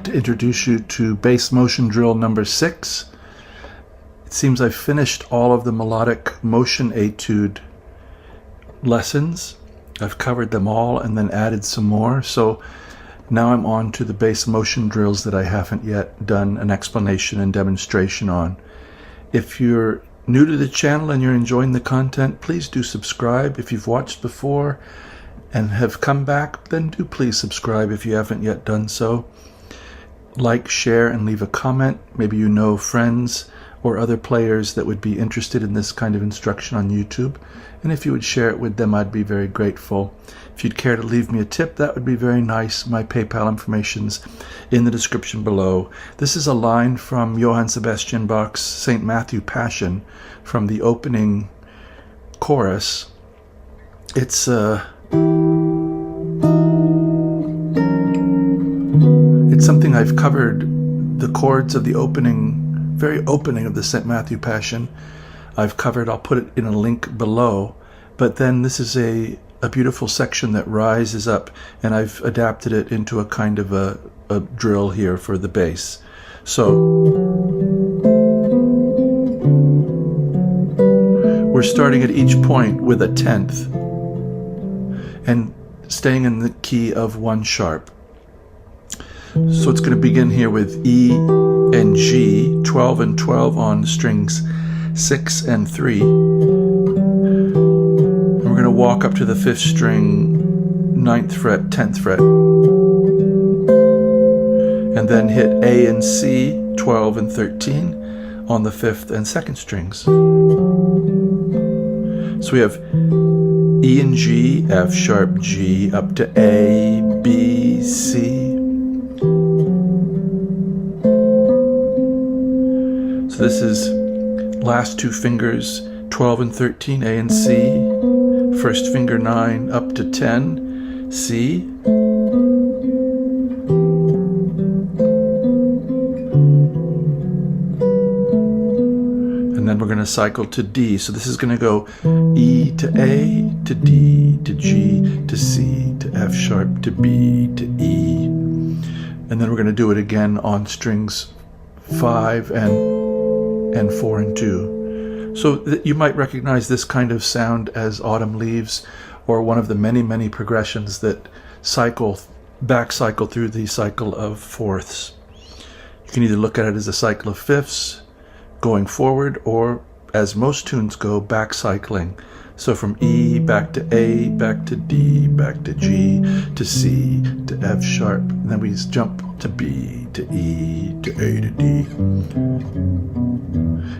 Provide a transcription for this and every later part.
like to introduce you to bass motion drill number 6. It seems I've finished all of the melodic motion etude lessons. I've covered them all and then added some more. So now I'm on to the bass motion drills that I haven't yet done an explanation and demonstration on. If you're new to the channel and you're enjoying the content, please do subscribe. If you've watched before and have come back, then do please subscribe if you haven't yet done so. Like, share, and leave a comment. Maybe you know friends or other players that would be interested in this kind of instruction on YouTube. And if you would share it with them, I'd be very grateful. If you'd care to leave me a tip, that would be very nice. My PayPal information's in the description below. This is a line from Johann Sebastian Bach's St. Matthew Passion from the opening chorus. It's something I've covered, the chords of the very opening of the St. Matthew Passion. I've covered, I'll put it in a link below, but then this is a beautiful section that rises up, and I've adapted it into a kind of a drill here for the bass. So we're starting at each point with a 10th and staying in the key of 1 sharp. So it's going to begin here with E and G, 12 and 12 on strings 6 and 3. And we're going to walk up to the 5th string, 9th fret, 10th fret. And then hit A and C, 12 and 13 on the 5th and 2nd strings. So we have E and G, F sharp, G, up to A, B, C. So this is last 2 fingers, 12 and 13, A and C. First finger 9 up to 10, C. And then we're going to cycle to D. So this is going to go E to A, to D, to G, to C, to F sharp, to B, to E. And then we're going to do it again on strings 5 and 4 and 2. So you might recognize this kind of sound as Autumn Leaves, or one of the many progressions that back cycle through the cycle of fourths. You can either look at it as a cycle of fifths going forward, or as most tunes go, back cycling. So from E back to A, back to D, back to G, to C, to F sharp, and then we jump to B, to E, to A, to D.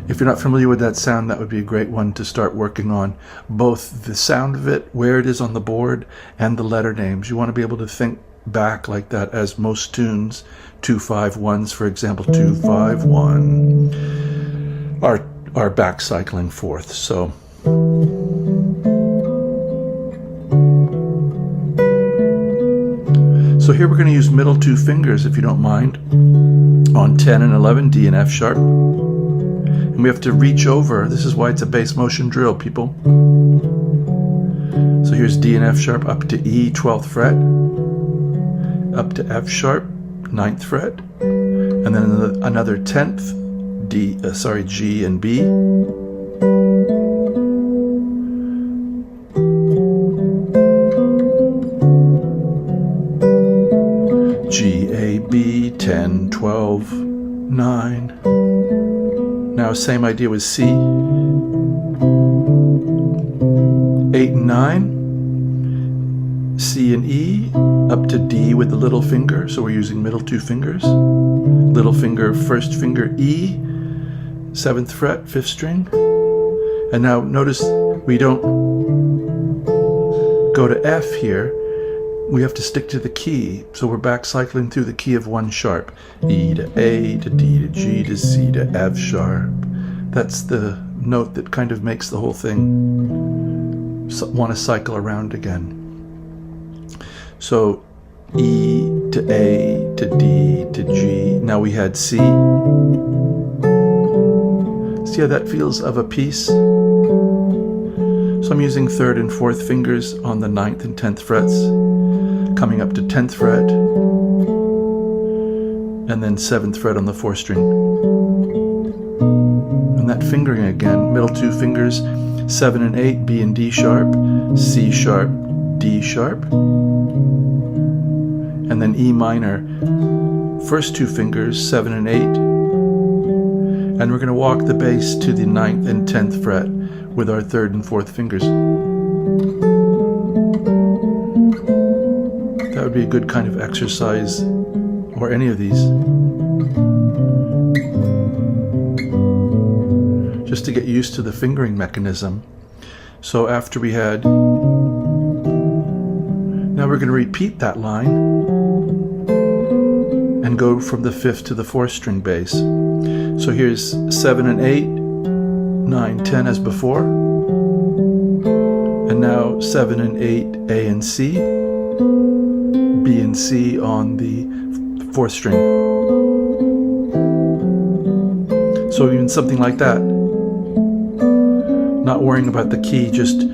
If you're not familiar with that sound, that would be a great one to start working on. Both the sound of it, where it is on the board, and the letter names. You want to be able to think back like that, as most tunes, 2-5-1s, for example, 2-5-1, are back cycling fourths. So here we're going to use middle 2 fingers, if you don't mind, on 10 and 11, D and F sharp. And we have to reach over. This is why it's a bass motion drill, people. So here's D and F sharp up to E, 12th fret, up to F sharp, 9th fret, and then another 10th, G and B. G, A, B, 10, 12, 9. Now same idea with C. 8 and 9. C and E, up to D with the little finger, so we're using middle 2 fingers. Little finger, first finger, E, 7th fret, 5th string. And now notice we don't go to F here. We have to stick to the key, so we're back cycling through the key of 1 sharp. E to A, to D, to G, to C, to F sharp. That's the note that kind of makes the whole thing want to cycle around again. So E to A, to D, to G. Now we had C. See how that feels of a piece? So I'm using 3rd and 4th fingers on the 9th and 10th frets, coming up to 10th fret, and then 7th fret on the 4th string. And that fingering again, middle 2 fingers, 7 and 8, B and D sharp, C sharp, D sharp, and then E minor, first 2 fingers, 7 and 8, and we're going to walk the bass to the 9th and 10th fret with our 3rd and 4th fingers. That would be a good kind of exercise, or any of these, just to get used to the fingering mechanism. So after we had, now we're going to repeat that line and go from the 5th to the 4th string bass. So here's 7 and 8, 9, 10 as before, and now 7 and 8, A and C, B and C on the 4th string. So even something like that, not worrying about the key, just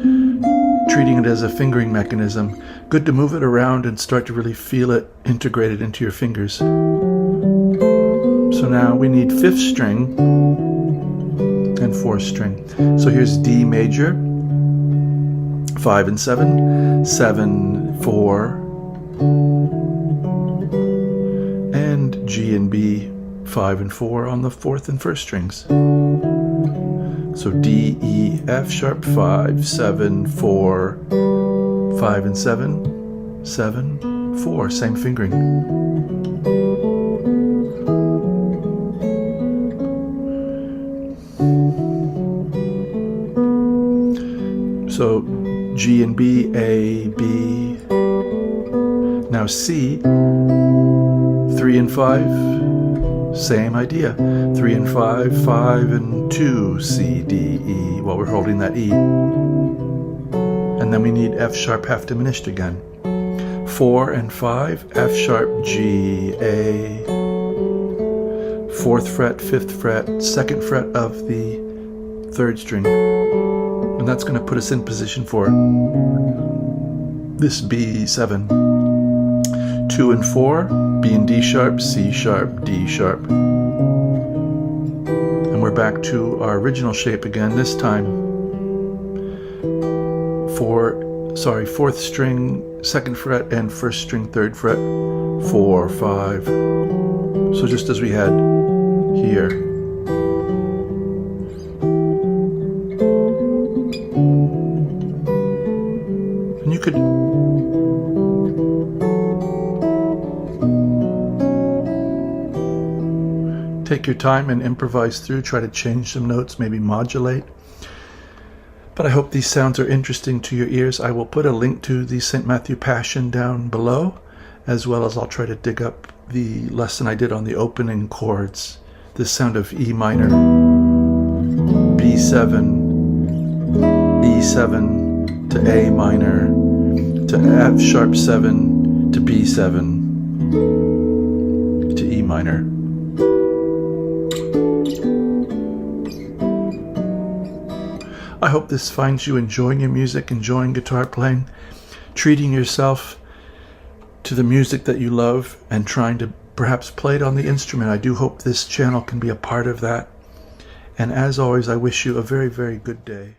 treating it as a fingering mechanism. Good to move it around and start to really feel it integrated into your fingers. So now we need 5th string and 4th string. So here's D major, 5 and 7, 7, 4, and G and B, 5 and 4 on the 4th and 1st strings. So D, E, F sharp, 5, 7, 4, 5 and 7, 7, 4, same fingering. So G and B, A, B, now C, 3 and 5, same idea, 3 and 5, 5 and 2, C, D, E, while we're holding that E. And then we need F sharp half diminished again. 4 and 5, F sharp, G, A, 4th fret, 5th fret, 2nd fret of the 3rd string. And that's going to put us in position for this B7. 2 and 4, B and D sharp, C sharp, D sharp. And we're back to our original shape again, this time 4th string, 2nd fret, and 1st string, 3rd fret, 4, 5. So just as we had here. And you could take your time and improvise through, try to change some notes, maybe modulate. But I hope these sounds are interesting to your ears. I will put a link to the St. Matthew Passion down below, as well as I'll try to dig up the lesson I did on the opening chords. This sound of E minor, B7, E7 to A minor, to F sharp 7, to B7, to E minor. I hope this finds you enjoying your music, enjoying guitar playing, treating yourself to the music that you love, and trying to perhaps play it on the instrument. I do hope this channel can be a part of that. And as always, I wish you a very, very good day.